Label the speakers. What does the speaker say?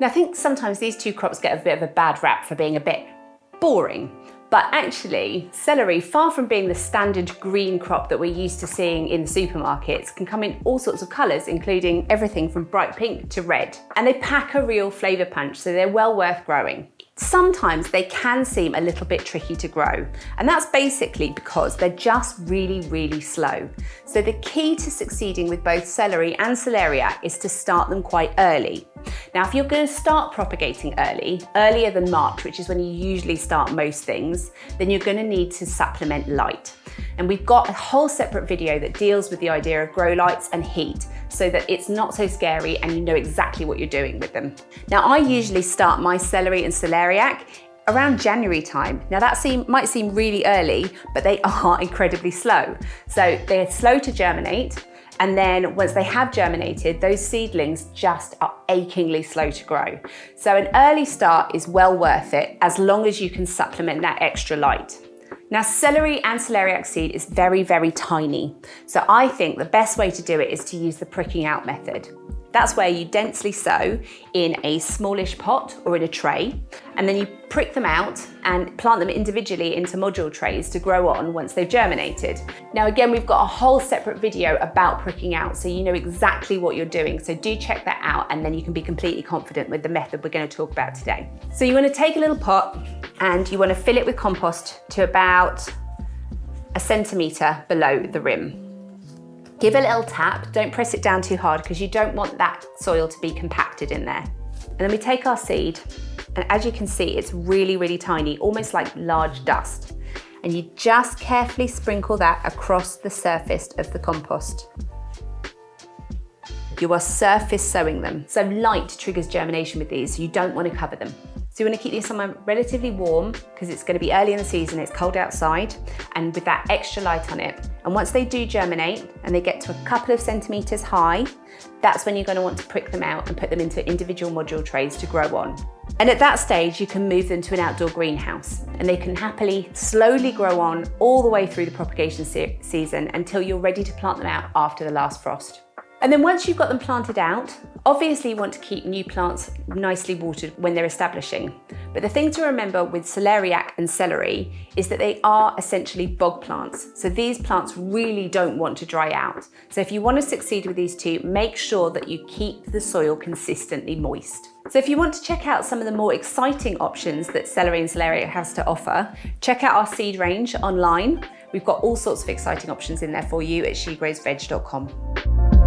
Speaker 1: Now, I think sometimes these two crops get a bit of a bad rap for being a bit boring. But actually, celery, far from being the standard green crop that we're used to seeing in supermarkets, can come in all sorts of colours, including everything from bright pink to red. And they pack a real flavour punch, so they're well worth growing. Sometimes they can seem a little bit tricky to grow, and that's basically because they're just really, really slow. So the key to succeeding with both celery and celariac is to start them quite early. Now, if you're going to start propagating early, earlier than March, which is when you usually start most things, then you're going to need to supplement light. And we've got a whole separate video that deals with the idea of grow lights and heat, so that it's not so scary and you know exactly what you're doing with them. Now, I usually start my celery and celariac around January time. Now that might seem really early, but they are incredibly slow. So they're slow to germinate. And then once they have germinated, those seedlings just are achingly slow to grow. So an early start is well worth it, as long as you can supplement that extra light. Now, celery and celariac seed is very, very tiny. So I think the best way to do it is to use the pricking out method. That's where you densely sow in a smallish pot or in a tray, and then you prick them out and plant them individually into module trays to grow on once they've germinated. Now, again, we've got a whole separate video about pricking out, so you know exactly what you're doing. So do check that out, and then you can be completely confident with the method we're going to talk about today. So you want to take a little pot and you want to fill it with compost to about 1 centimetre below the rim. Give a little tap, don't press it down too hard because you don't want that soil to be compacted in there. And then we take our seed, and as you can see, it's really, really tiny, almost like large dust. And you just carefully sprinkle that across the surface of the compost. You are surface sowing them. So light triggers germination with these, so you don't want to cover them. So you want to keep these somewhere relatively warm because it's going to be early in the season, it's cold outside, and with that extra light on it. And once they do germinate and they get to a couple of centimetres high, that's when you're going to want to prick them out and put them into individual module trays to grow on. And at that stage, you can move them to an outdoor greenhouse, and they can happily slowly grow on all the way through the propagation season until you're ready to plant them out after the last frost. And then once you've got them planted out, obviously you want to keep new plants nicely watered when they're establishing. But the thing to remember with celariac and celery is that they are essentially bog plants. So these plants really don't want to dry out. So if you want to succeed with these two, make sure that you keep the soil consistently moist. So if you want to check out some of the more exciting options that celery and celariac has to offer, check out our seed range online. We've got all sorts of exciting options in there for you at shegrowsveg.com.